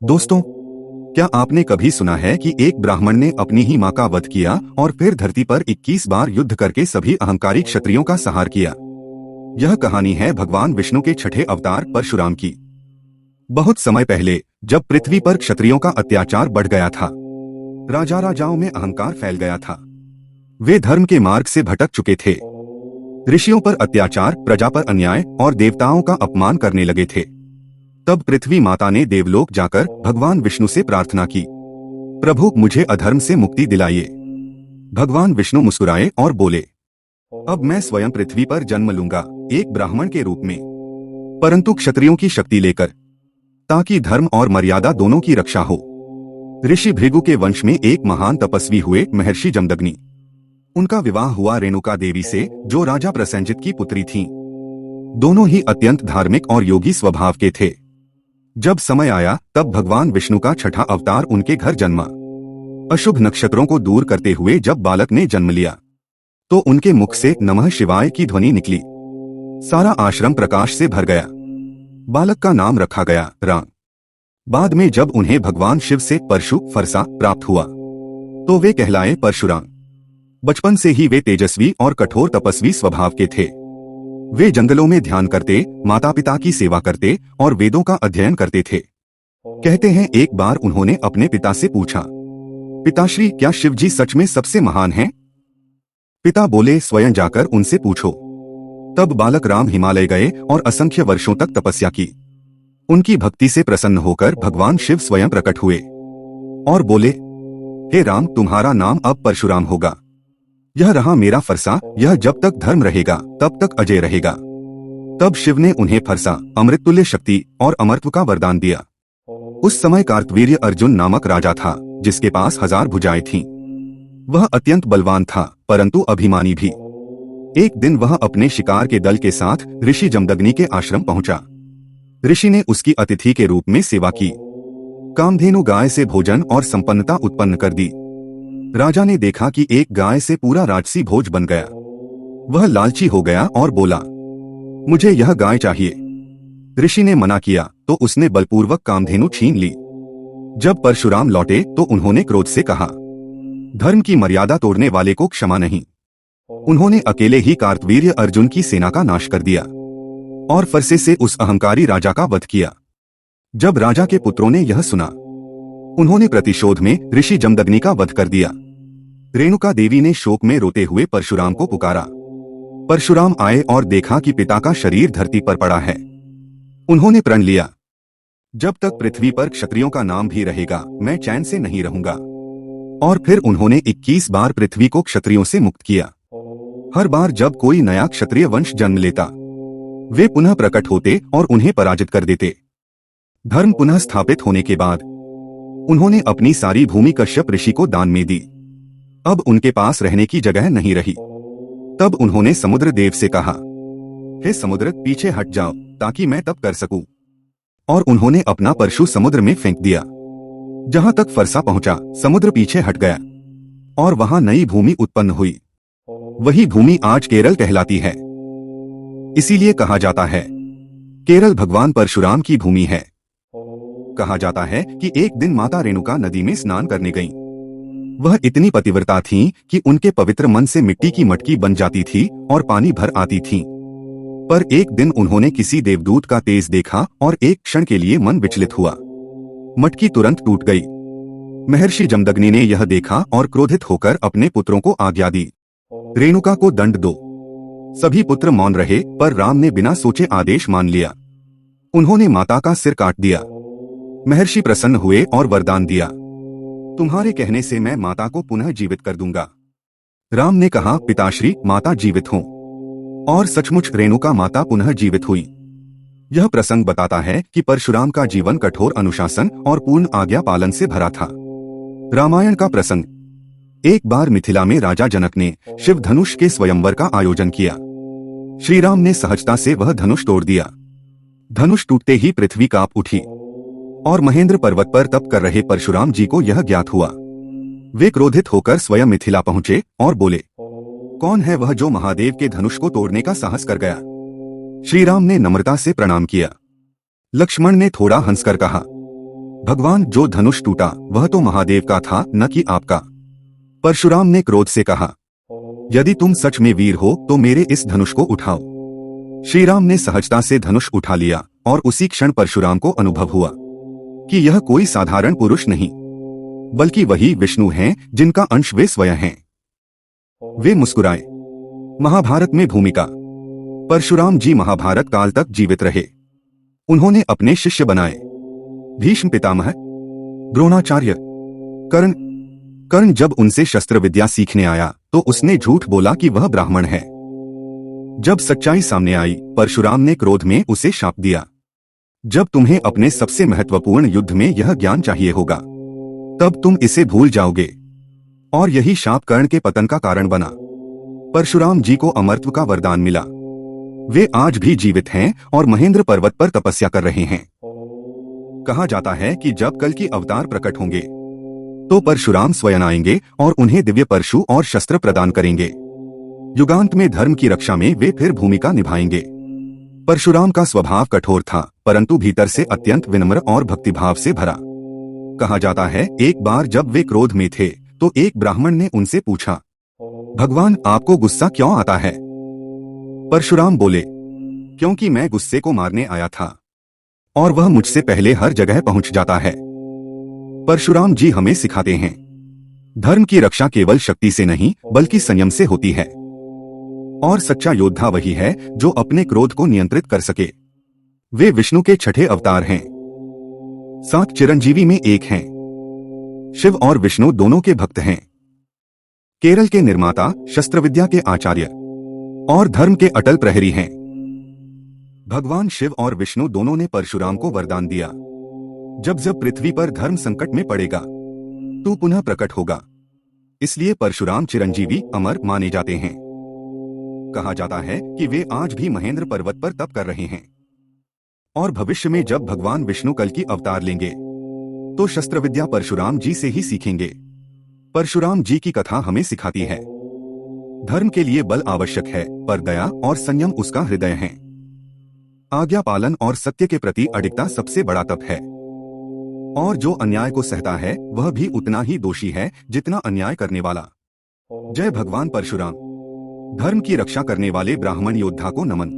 दोस्तों, क्या आपने कभी सुना है कि एक ब्राह्मण ने अपनी ही मां का वध किया और फिर धरती पर 21 बार युद्ध करके सभी अहंकारी क्षत्रियों का संहार किया। यह कहानी है भगवान विष्णु के छठे अवतार परशुराम की। बहुत समय पहले जब पृथ्वी पर क्षत्रियों का अत्याचार बढ़ गया था, राजा राजाओं में अहंकार फैल गया था, वे धर्म के मार्ग से भटक चुके थे। ऋषियों पर अत्याचार, प्रजा पर अन्याय और देवताओं का अपमान करने लगे थे। तब पृथ्वी माता ने देवलोक जाकर भगवान विष्णु से प्रार्थना की, प्रभु मुझे अधर्म से मुक्ति दिलाइए। भगवान विष्णु मुस्कुराए और बोले, अब मैं स्वयं पृथ्वी पर जन्म लूंगा, एक ब्राह्मण के रूप में, परंतु क्षत्रियों की शक्ति लेकर, ताकि धर्म और मर्यादा दोनों की रक्षा हो। ऋषि भृगु के वंश में एक महान तपस्वी हुए, महर्षि जमदग्नि। उनका विवाह हुआ रेणुका देवी से, जो राजा प्रसेंजित की पुत्री थीं। दोनों ही अत्यंत धार्मिक और योगी स्वभाव के थे। जब समय आया तब भगवान विष्णु का छठा अवतार उनके घर जन्मा। अशुभ नक्षत्रों को दूर करते हुए जब बालक ने जन्म लिया तो उनके मुख से नमः शिवाय की ध्वनि निकली। सारा आश्रम प्रकाश से भर गया। बालक का नाम रखा गया राम। बाद में जब उन्हें भगवान शिव से परशु फरसा प्राप्त हुआ तो वे कहलाए परशुराम। बचपन से ही वे तेजस्वी और कठोर तपस्वी स्वभाव के थे। वे जंगलों में ध्यान करते, माता पिता की सेवा करते और वेदों का अध्ययन करते थे। कहते हैं एक बार उन्होंने अपने पिता से पूछा, पिताश्री क्या शिव जी सच में सबसे महान हैं? पिता बोले, स्वयं जाकर उनसे पूछो। तब बालक राम हिमालय गए और असंख्य वर्षों तक तपस्या की। उनकी भक्ति से प्रसन्न होकर भगवान शिव स्वयं प्रकट हुए और बोले, हे राम, तुम्हारा नाम अब परशुराम होगा। यह रहा मेरा फरसा, यह जब तक धर्म रहेगा तब तक अजय रहेगा। तब शिव ने उन्हें फरसा, अमृततुल्य शक्ति और अमरत्व का वरदान दिया। उस समय कार्तवीर्य अर्जुन नामक राजा था, जिसके पास 1000 भुजाएं थीं। वह अत्यंत बलवान था, परंतु अभिमानी भी। एक दिन वह अपने शिकार के दल के साथ ऋषि जमदग्नि के आश्रम पहुंचा। ऋषि ने उसकी अतिथि के रूप में सेवा की। कामधेनु गाय से भोजन और संपन्नता उत्पन्न कर दी। राजा ने देखा कि एक गाय से पूरा राजसी भोज बन गया। वह लालची हो गया और बोला, मुझे यह गाय चाहिए। ऋषि ने मना किया तो उसने बलपूर्वक कामधेनु छीन ली। जब परशुराम लौटे तो उन्होंने क्रोध से कहा, धर्म की मर्यादा तोड़ने वाले को क्षमा नहीं। उन्होंने अकेले ही कार्तवीर्य अर्जुन की सेना का नाश कर दिया और फरसे से उस अहंकारी राजा का वध किया। जब राजा के पुत्रों ने यह सुना, उन्होंने प्रतिशोध में ऋषि जमदग्नि का वध कर दिया। रेणुका देवी ने शोक में रोते हुए परशुराम को पुकारा। परशुराम आए और देखा कि पिता का शरीर धरती पर पड़ा है। उन्होंने प्रण लिया, जब तक पृथ्वी पर क्षत्रियों का नाम भी रहेगा मैं चैन से नहीं रहूंगा। और फिर उन्होंने 21 बार पृथ्वी को क्षत्रियों से मुक्त किया। हर बार जब कोई नया क्षत्रिय वंश जन्म लेता, वे पुनः प्रकट होते और उन्हें पराजित कर देते। धर्म पुनः स्थापित होने के बाद उन्होंने अपनी सारी भूमि कश्यप ऋषि को दान में दी। अब उनके पास रहने की जगह नहीं रही। तब उन्होंने समुद्र देव से कहा, हे समुद्र, पीछे हट जाओ ताकि मैं तप कर सकूं। और उन्होंने अपना परशु समुद्र में फेंक दिया। जहां तक फरसा पहुंचा, समुद्र पीछे हट गया और वहां नई भूमि उत्पन्न हुई। वही भूमि आज केरल कहलाती है। इसीलिए कहा जाता है, केरल भगवान परशुराम की भूमि है। कहा जाता है कि एक दिन माता रेणुका नदी में स्नान करने गईं। वह इतनी पतिव्रता थीं कि उनके पवित्र मन से मिट्टी की मटकी बन जाती थी और पानी भर आती थीं। पर एक दिन उन्होंने किसी देवदूत का तेज देखा और एक क्षण के लिए मन विचलित हुआ। मटकी तुरंत टूट गई। महर्षि जमदग्नि ने यह देखा और क्रोधित होकर अपने पुत्रों को आज्ञा दी, रेणुका को दंड दो। सभी पुत्र मौन रहे, पर राम ने बिना सोचे आदेश मान लिया। उन्होंने माता का सिर काट दिया। महर्षि प्रसन्न हुए और वरदान दिया, तुम्हारे कहने से मैं माता को पुनः जीवित कर दूंगा। राम ने कहा, पिताश्री, माता जीवित हों। और सचमुच रेणुका माता पुनः जीवित हुई। यह प्रसंग बताता है कि परशुराम का जीवन कठोर अनुशासन और पूर्ण आज्ञा पालन से भरा था। रामायण का प्रसंग। एक बार मिथिला में राजा जनक ने शिव धनुष के स्वयंवर का आयोजन किया। श्री राम ने सहजता से वह धनुष तोड़ दिया। धनुष टूटते ही पृथ्वी कांप उठी और महेंद्र पर्वत पर तप कर रहे परशुराम जी को यह ज्ञात हुआ। वे क्रोधित होकर स्वयं मिथिला पहुंचे और बोले, कौन है वह जो महादेव के धनुष को तोड़ने का साहस कर गया? श्री राम ने नम्रता से प्रणाम किया। लक्ष्मण ने थोड़ा हंसकर कहा, भगवान, जो धनुष टूटा वह तो महादेव का था, न कि आपका। परशुराम ने क्रोध से कहा, यदि तुम सच में वीर हो तो मेरे इस धनुष को उठाओ। श्री राम ने सहजता से धनुष उठा लिया और उसी क्षण परशुराम को अनुभव हुआ कि यह कोई साधारण पुरुष नहीं, बल्कि वही विष्णु हैं जिनका अंश वे स्वयं हैं। वे मुस्कुराए। महाभारत में भूमिका। परशुराम जी महाभारत काल तक जीवित रहे। उन्होंने अपने शिष्य बनाए भीष्म पितामह, द्रोणाचार्य, कर्ण। कर्ण जब उनसे शस्त्र विद्या सीखने आया तो उसने झूठ बोला कि वह ब्राह्मण है। जब सच्चाई सामने आई, परशुराम ने क्रोध में उसे शाप दिया, जब तुम्हें अपने सबसे महत्वपूर्ण युद्ध में यह ज्ञान चाहिए होगा तब तुम इसे भूल जाओगे। और यही शाप कर्ण के पतन का कारण बना। परशुराम जी को अमरत्व का वरदान मिला। वे आज भी जीवित हैं और महेंद्र पर्वत पर तपस्या कर रहे हैं। कहा जाता है कि जब कल की अवतार प्रकट होंगे तो परशुराम स्वयं आएंगे और उन्हें दिव्य परशु और शस्त्र प्रदान करेंगे। युगांत में धर्म की रक्षा में वे फिर भूमिका निभाएंगे। परशुराम का स्वभाव कठोर था, परंतु भीतर से अत्यंत विनम्र और भक्तिभाव से भरा। कहा जाता है, एक बार जब वे क्रोध में थे तो एक ब्राह्मण ने उनसे पूछा, भगवान, आपको गुस्सा क्यों आता है? परशुराम बोले, क्योंकि मैं गुस्से को मारने आया था और वह मुझसे पहले हर जगह पहुंच जाता है। परशुराम जी हमें सिखाते हैं, धर्म की रक्षा केवल शक्ति से नहीं बल्कि संयम से होती है। और सच्चा योद्धा वही है जो अपने क्रोध को नियंत्रित कर सके। वे विष्णु के छठे अवतार हैं। 7 चिरंजीवी में एक हैं। शिव और विष्णु दोनों के भक्त हैं। केरल के निर्माता, शस्त्र विद्या के आचार्य और धर्म के अटल प्रहरी हैं। भगवान शिव और विष्णु दोनों ने परशुराम को वरदान दिया, जब जब पृथ्वी पर धर्म संकट में पड़ेगा तू पुनः प्रकट होगा। इसलिए परशुराम चिरंजीवी अमर माने जाते हैं। कहा जाता है कि वे आज भी महेंद्र पर्वत पर तप कर रहे हैं और भविष्य में जब भगवान विष्णु कल की अवतार लेंगे तो शस्त्र विद्या परशुराम जी से ही सीखेंगे। परशुराम जी की कथा हमें सिखाती है, धर्म के लिए बल आवश्यक है पर दया और संयम उसका हृदय है। आज्ञा पालन और सत्य के प्रति अडिगता सबसे बड़ा तप है। और जो अन्याय को सहता है वह भी उतना ही दोषी है जितना अन्याय करने वाला। जय भगवान परशुराम। धर्म की रक्षा करने वाले ब्राह्मण योद्धा को नमन।